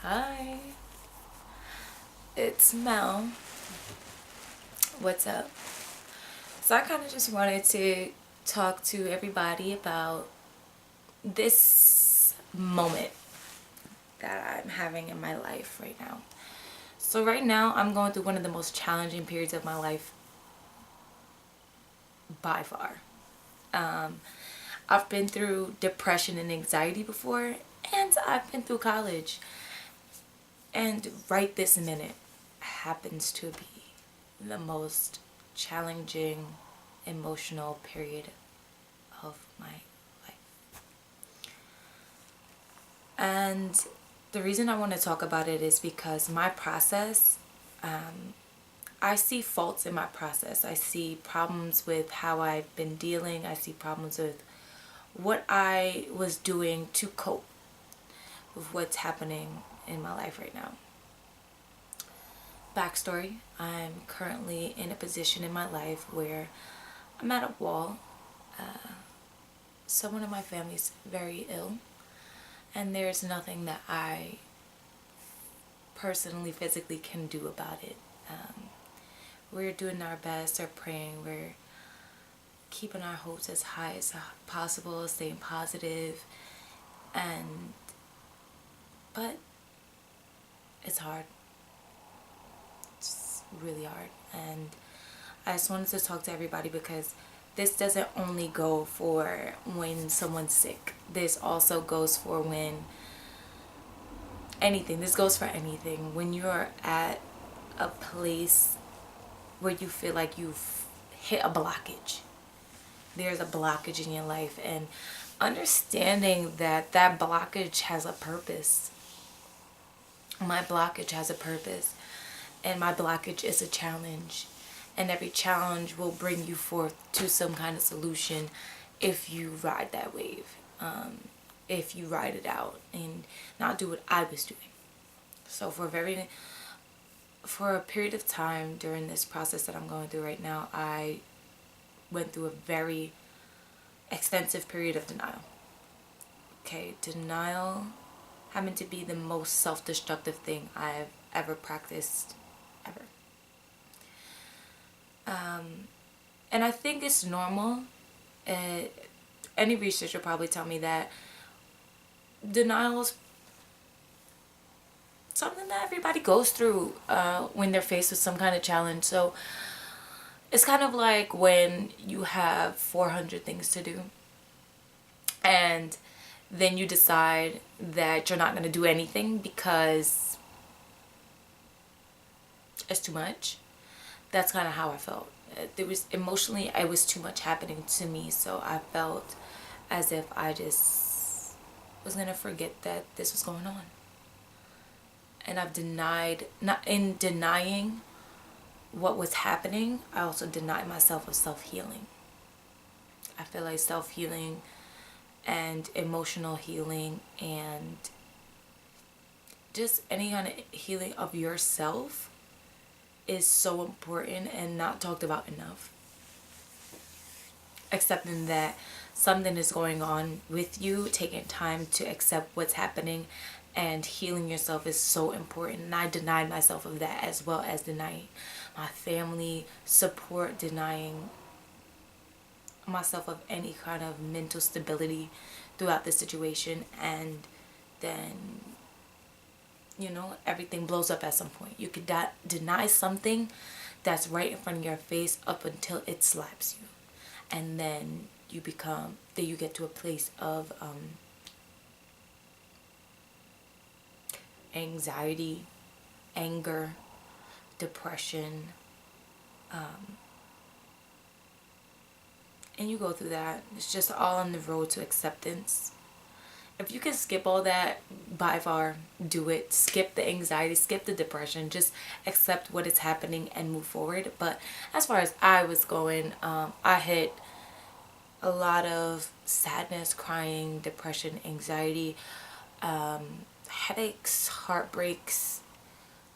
Hi, it's Mel. What's up? So I kind of just wanted to talk to everybody about this moment that I'm having in my life right now. So right now I'm going through one of the most challenging periods of my life by far. I've been through depression and anxiety before, and I've been through college. And right this minute happens to be the most challenging emotional period of my life. And the reason I want to talk about it is because my process, I see faults in my process. I see problems with how I've been dealing. I see problems with what I was doing to cope with what's happening in my life right now. Backstory, I'm currently in a position in my life where I'm at a wall. Someone in my family is very ill, and there's nothing that I personally, physically can do about it. We're doing our best, we're praying, we're keeping our hopes as high as possible, staying positive, and but it's hard. It's really hard, and I just wanted to talk to everybody because this doesn't only go for when someone's sick. This also goes for when anything. This goes for anything. When you're at a place where you feel like you've hit a blockage, there's a blockage in your life, and understanding that that blockage has a purpose. My blockage has a purpose, and my blockage is a challenge, and every challenge will bring you forth to some kind of solution if you ride that wave, if you ride it out and not do what I was doing. So for a period of time during this process that I'm going through right now, I went through a very extensive period of denial. Okay, denial happened to be the most self-destructive thing I've ever practiced, ever. And I think it's normal. Any researcher will probably tell me that denial is something that everybody goes through when they're faced with some kind of challenge. So it's kind of like when you have 400 things to do, and then you decide that you're not going to do anything because it's too much. That's kind of how I felt. There was emotionally, it was too much happening to me, so I felt as if I just was going to forget that this was going on. And I've denied, not in denying what was happening, I also denied myself of self-healing. I feel like self-healing and emotional healing and just any kind of healing of yourself is so important and not talked about enough. Accepting that something is going on with you, taking time to accept what's happening and healing yourself is so important. And I denied myself of that, as well as denying my family support, denying myself of any kind of mental stability throughout the situation. And then, everything blows up at some point. You could deny something that's right in front of your face up until it slaps you, and then you get to a place of anxiety, anger, depression, and you go through that. It's just all on the road to acceptance. If you can skip all that, by far, do it. Skip the anxiety, skip the depression, just accept what is happening and move forward. But as far as I was going, I hit a lot of sadness, crying, depression, anxiety, headaches, heartbreaks,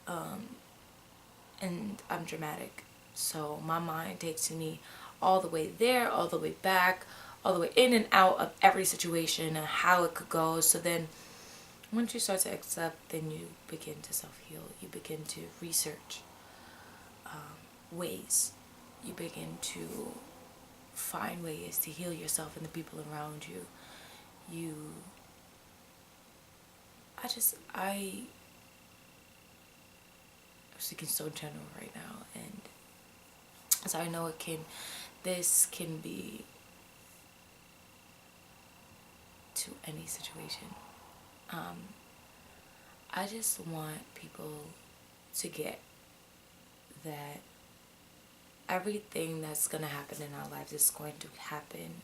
and I'm dramatic. So my mind takes me all the way there, all the way back, all the way in and out of every situation and how it could go. So then Once you start to accept, then you begin to self-heal. You begin to research ways. You begin to find ways to heal yourself and the people around you. I'm speaking so general right now, and so I know this can be to any situation. I just want people to get that everything that's going to happen in our lives is going to happen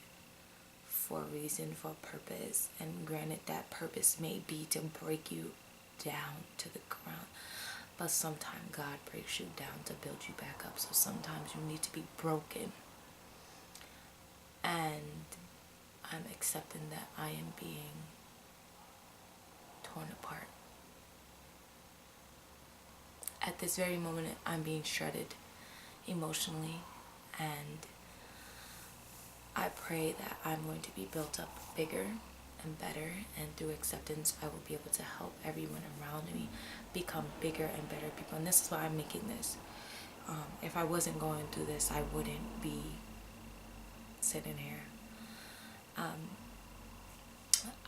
for a reason, for a purpose. And granted, that purpose may be to break you down to the ground. But sometimes God breaks you down to build you back up. So sometimes you need to be broken. And I'm accepting that I am being torn apart. At this very moment, I'm being shredded emotionally, and I pray that I'm going to be built up bigger and better, and through acceptance I will be able to help everyone around me become bigger and better people. And this is why I'm making this. If I wasn't going through this, I wouldn't be sitting here.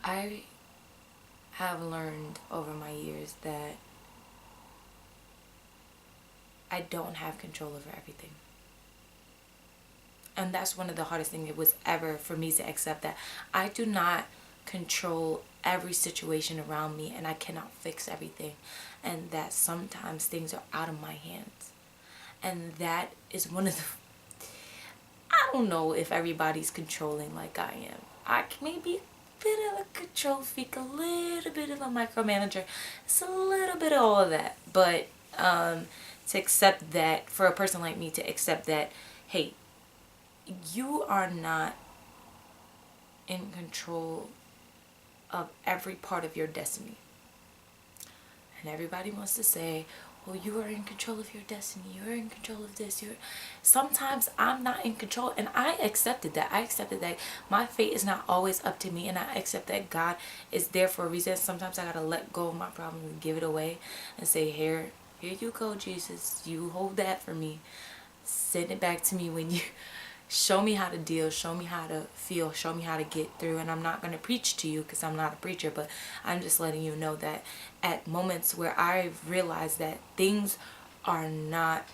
I have learned over my years that I don't have control over everything. And that's one of the hardest things it was ever for me to accept, that I do not control every situation around me, and I cannot fix everything, and that sometimes things are out of my hands. And that is one of the, I don't know if everybody's controlling like I am. I may be a bit of a control freak, a little bit of a micromanager. It's a little bit of all of that. But to accept that, for a person like me to accept that, hey, you are not in control of every part of your destiny. And everybody wants to say, well, you are in control of your destiny, you're in control of this. Sometimes I'm not in control, and I accepted that. I accepted that my fate is not always up to me, and I accept that God is there for a reason. Sometimes I gotta let go of my problems and give it away and say, here you go, Jesus, you hold that for me. Send it back to me when you show me how to deal, show me how to feel, show me how to get through. And I'm not going to preach to you because I'm not a preacher, but I'm just letting you know that at moments where I've realized that things are not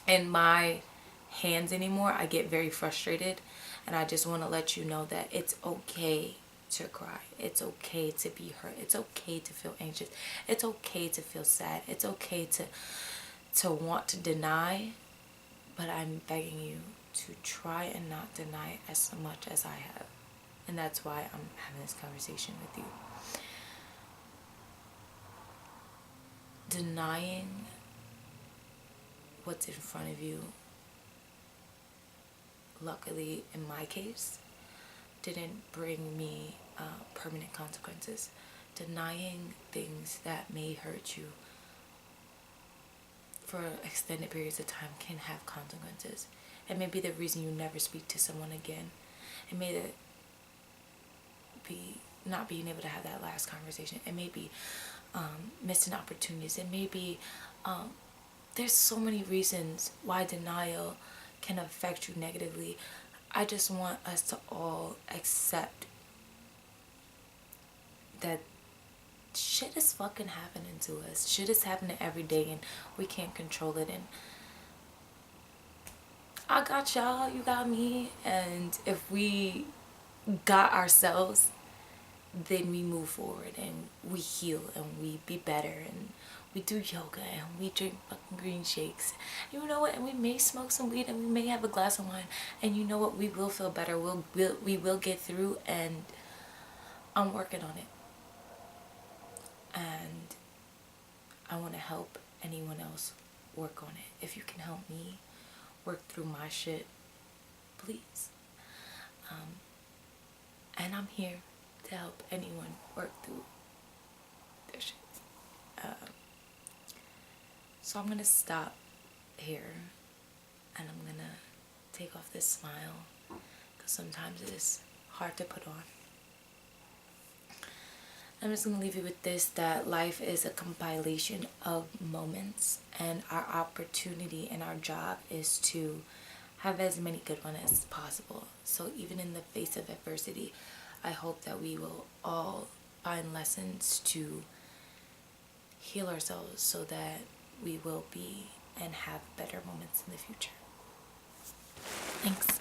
in my hands anymore, I get very frustrated. And I just want to let you know that it's okay to cry. It's okay to be hurt. It's okay to feel anxious. It's okay to feel sad. It's okay to want to deny. But I'm begging you to try and not deny as much as I have. And that's why I'm having this conversation with you. Denying what's in front of you, luckily in my case, didn't bring me permanent consequences. Denying things that may hurt you for extended periods of time can have consequences. It may be the reason you never speak to someone again. It may be not being able to have that last conversation. It may be missing opportunities. It may be there's so many reasons why denial can affect you negatively. I just want us to all accept that shit is fucking happening to us. Shit is happening every day, and we can't control it. And I got y'all, you got me. And if we got ourselves, then we move forward and we heal and we be better, and we do yoga and we drink fucking green shakes. You know what? And we may smoke some weed and we may have a glass of wine. And you know what? We will feel better. We will get through, and I'm working on it. And I want to help anyone else work on it. If you can help me work through my shit, please. And I'm here to help anyone work through their shit. So I'm going to stop here, and I'm going to take off this smile, because sometimes it is hard to put on. I'm just going to leave you with this, that life is a compilation of moments, and our opportunity and our job is to have as many good ones as possible. So even in the face of adversity, I hope that we will all find lessons to heal ourselves so that we will be and have better moments in the future. Thanks.